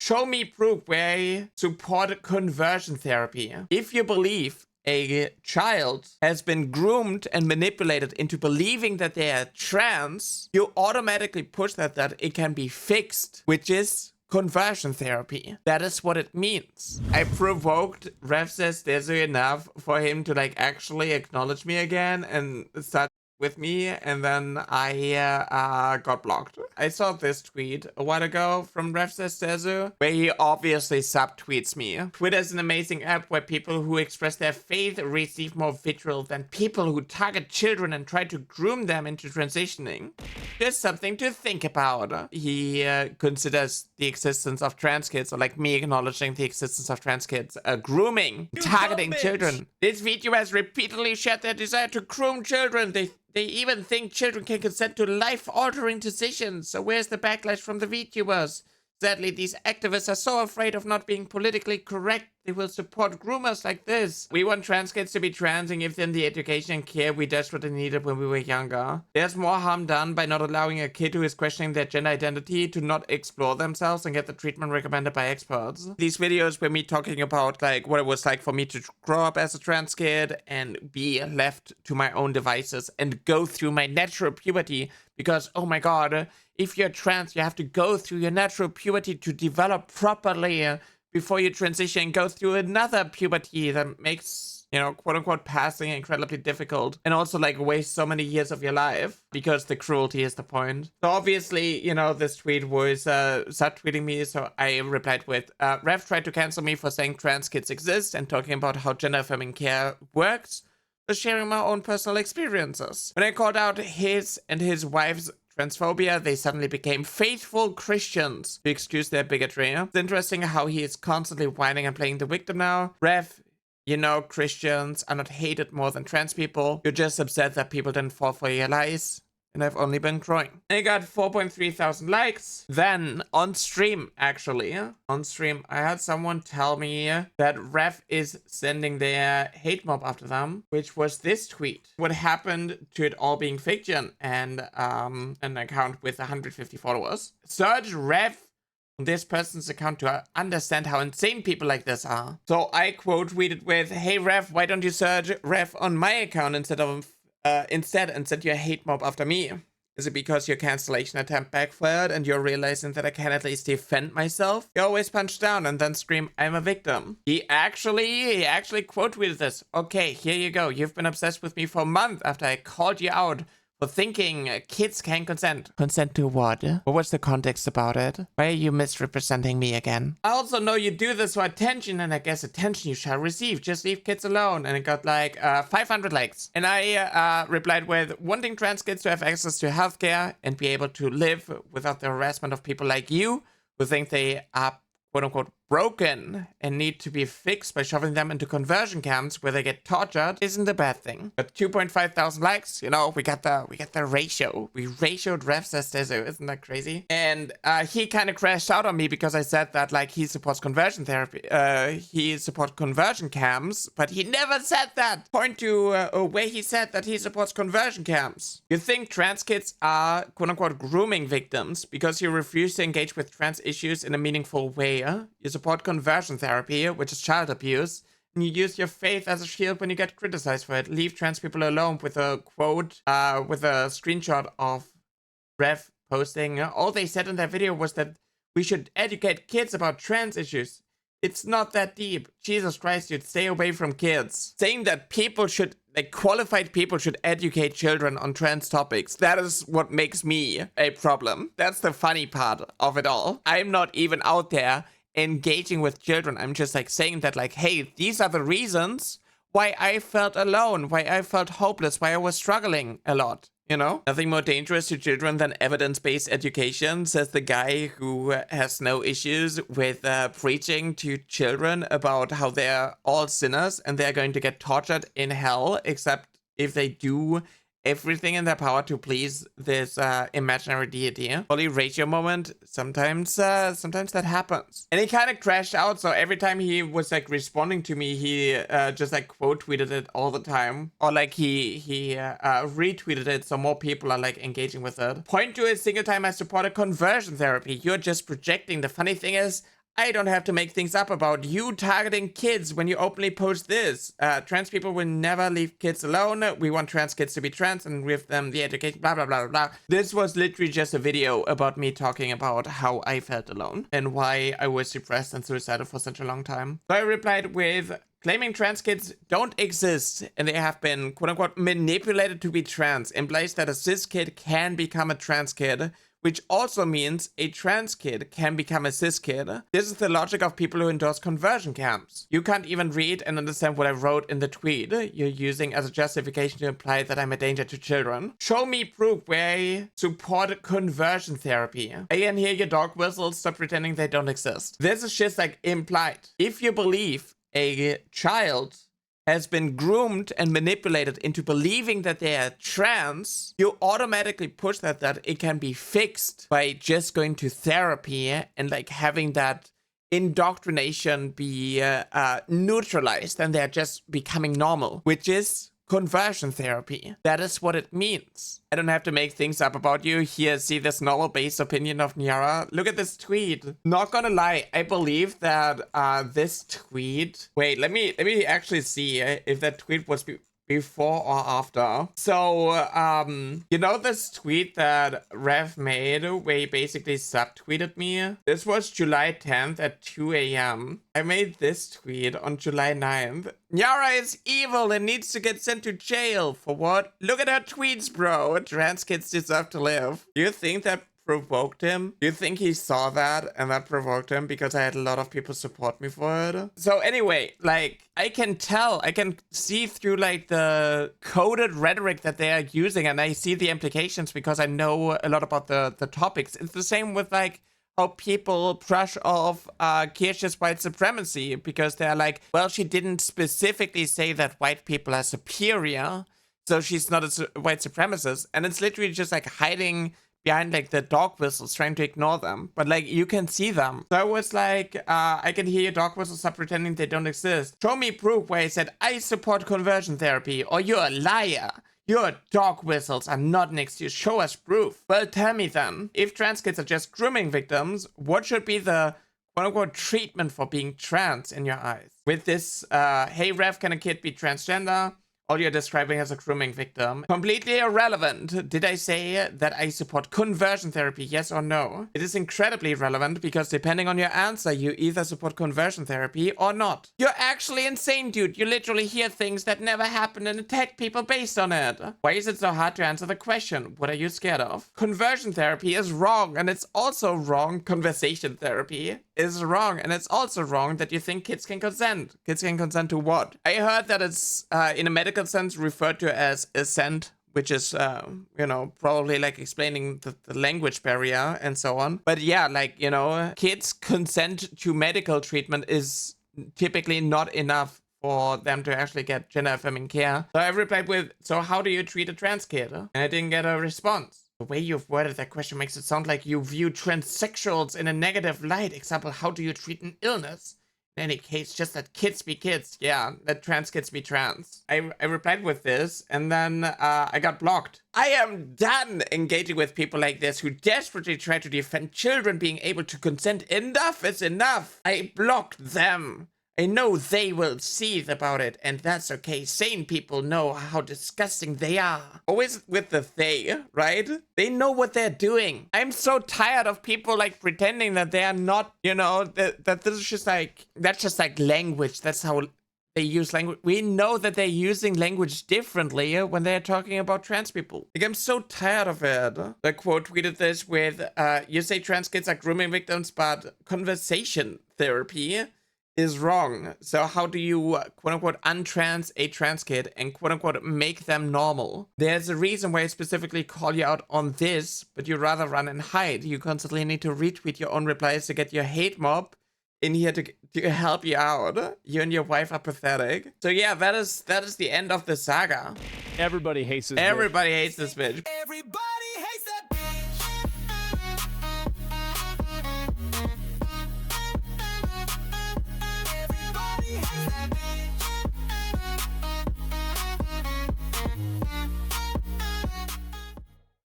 show me proof where I support conversion therapy. If you believe a child has been groomed and manipulated into believing that they are trans, you automatically push that it can be fixed, which is conversion therapy. That is what it means. I provoked Rev Says Desu enough for him to like actually acknowledge me again and start with me, and then I got blocked. I saw this tweet a while ago from Rev Says Desu, where he obviously subtweets me. Twitter is an amazing app where people who express their faith receive more vitriol than people who target children and try to groom them into transitioning. Just something to think about. He considers the existence of trans kids, or like me acknowledging the existence of trans kids, grooming, targeting children. This video has repeatedly shared their desire to groom children. They even think children can consent to life-altering decisions. So where's the backlash from the VTubers? Sadly, these activists are so afraid of not being politically correct, they will support groomers like this. We want trans kids to be trans and give them the education and care we desperately needed when we were younger. There's more harm done by not allowing a kid who is questioning their gender identity to not explore themselves and get the treatment recommended by experts. These videos were me talking about like what it was like for me to grow up as a trans kid and be left to my own devices and go through my natural puberty, because oh my god, if you're trans, you have to go through your natural puberty to develop properly before you transition and go through another puberty that makes, you know, quote unquote passing incredibly difficult, and also like waste so many years of your life because the cruelty is the point. So obviously, you know, this tweet was subtweeting me, so I replied with, Rev tried to cancel me for saying trans kids exist and talking about how gender affirming care works, but sharing my own personal experiences. When I called out his and his wife's transphobia, they suddenly became faithful Christians to excuse their bigotry. It's interesting how he is constantly whining and playing the victim now. Rev, you know, Christians are not hated more than trans people. You're just upset that people didn't fall for your lies. And I've only been growing. I got 4.3 thousand likes. Then on stream, actually, on stream, I had someone tell me that Rev is sending their hate mob after them, which was this tweet. What happened to it all being fiction, and an account with 150 followers. Search Rev on this person's account to understand how insane people like this are. So I quote tweeted with, "Hey Rev, why don't you search Rev on my account instead and send your hate mob after me? Is it because your cancellation attempt backfired and you're realizing that I can at least defend myself? You always punch down and then scream, I'm a victim." He actually quote tweeted this. Okay, here you go. You've been obsessed with me for a month after I called you out for thinking kids can consent. Consent to what? What was the context about it? Why are you misrepresenting me again? I also know you do this for attention, and I guess attention you shall receive. Just leave kids alone. And it got like 500 likes. And I replied with, wanting trans kids to have access to healthcare and be able to live without the harassment of people like you who think they are quote unquote broken and need to be fixed by shoving them into conversion camps where they get tortured isn't a bad thing. But 2.5 thousand likes, you know, we got the ratio. We ratioed Rev Says Desu, isn't that crazy? And he kind of crashed out on me because I said that like he supports conversion therapy, he supports conversion camps, but he never said that. Point to where he said that he supports conversion camps. You think trans kids are quote unquote grooming victims because you refuse to engage with trans issues in a meaningful way. You support conversion therapy, which is child abuse, and you use your faith as a shield when you get criticized for it. Leave trans people alone, with a quote, with a screenshot of Rev posting. All they said in that video was that we should educate kids about trans issues. It's not that deep. Jesus Christ, dude, stay away from kids. Saying that people should, like qualified people should educate children on trans topics, that is what makes me a problem. That's the funny part of it all. I'm not even out there engaging with children. I'm just like saying that like, hey, these are the reasons why I felt alone, why I felt hopeless, why I was struggling a lot. You know, nothing more dangerous to children than evidence-based education, says the guy who has no issues with preaching to children about how they're all sinners and they're going to get tortured in hell, except if they do everything in their power to please this imaginary deity. Holy ratio moment. Sometimes that happens. And he kind of crashed out, so every time he was like responding to me, he just like quote tweeted it all the time, or like he retweeted it so more people are like engaging with it. Point to a single time I supported conversion therapy. You're just projecting. The funny thing is, I don't have to make things up about you targeting kids when you openly post this. Trans people will never leave kids alone. We want trans kids to be trans and give them the education, blah, blah, blah, blah. This was literally just a video about me talking about how I felt alone and why I was depressed and suicidal for such a long time. So I replied with claiming trans kids don't exist and they have been quote-unquote manipulated to be trans implies that a cis kid can become a trans kid, which also means a trans kid can become a cis kid. This is the logic of people who endorse conversion camps. You can't even read and understand what I wrote in the tweet you're using as a justification to imply that I'm a danger to children. Show me proof where I support conversion therapy. I can hear your dog whistles, stop pretending they don't exist. This is just like implied. If you believe a child has been groomed and manipulated into believing that they are trans, you automatically push that it can be fixed by just going to therapy and like having that indoctrination be neutralized and they're just becoming normal, which is conversion therapy. That is what it means. I don't have to make things up about you. Here, see this novel-based opinion of Nyara. Look at this tweet. Not gonna lie, I believe that this tweet... Wait, let me actually see if that tweet was before or after. So, you know this tweet that Rev made where he basically subtweeted me? This was July 10th at 2 a.m. I made this tweet on July 9th. Nyara is evil and needs to get sent to jail. For what? Look at her tweets, bro. Trans kids deserve to live. Do you think that provoked him? Do you think he saw that and that provoked him because I had a lot of people support me for it? So anyway, like, I can tell, I can see through like the coded rhetoric that they are using and I see the implications because I know a lot about the topics. It's the same with like how people brush off Kirsch's white supremacy because they're like, well, she didn't specifically say that white people are superior, so she's not a white supremacist. And it's literally just like hiding behind like the dog whistles, trying to ignore them, but like you can see them. So I was like, I can hear your dog whistles, stop pretending they don't exist. Show me proof where I said I support conversion therapy, or you're a liar. Your dog whistles are not next to you. Show us proof. Well, tell me then, if trans kids are just grooming victims, what should be the quote-unquote treatment for being trans in your eyes? With this, hey Rev, can a kid be transgender? All you're describing as a grooming victim. Completely irrelevant. Did I say that I support conversion therapy, yes or no? It is incredibly relevant because depending on your answer, you either support conversion therapy or not. You're actually insane, dude. You literally hear things that never happened and attack people based on it. Why is it so hard to answer the question? What are you scared of? Conversion therapy is wrong, and it's also wrong. Conversation therapy is wrong, and it's also wrong that you think kids can consent. Kids can consent to what? I heard that it's in a medical sense referred to as assent, which is you know, probably like explaining the language barrier and so on. But yeah, like, you know, kids consent to medical treatment is typically not enough for them to actually get gender affirming care. So I replied with, so how do you treat a trans kid? And I didn't get a response. The way you've worded that question makes it sound like you view transsexuals in a negative light. Example, how do you treat an illness? In any case, just let kids be kids. Yeah, let trans kids be trans. I replied with this, and then I got blocked. I am done engaging with people like this who desperately try to defend children being able to consent. Enough is enough. I blocked them. I know they will seethe about it, and that's okay. Sane people know how disgusting they are. Always with the they, right? They know what they're doing. I'm so tired of people like pretending that they are not, you know, that this is just like, that's just like language. That's how they use language. We know that they're using language differently when they're talking about trans people. Like, I'm so tired of it. The quote tweeted this with, you say trans kids are grooming victims, but conversation therapy is wrong. So how do you quote-unquote untrans a trans kid and quote-unquote make them normal? There's a reason why I specifically call you out on this, but you rather run and hide. You constantly need to retweet your own replies to get your hate mob in here to help you out. You and your wife are pathetic. So yeah, that is the end of the saga. Everybody hates this bitch. Everybody hates this bitch. Everybody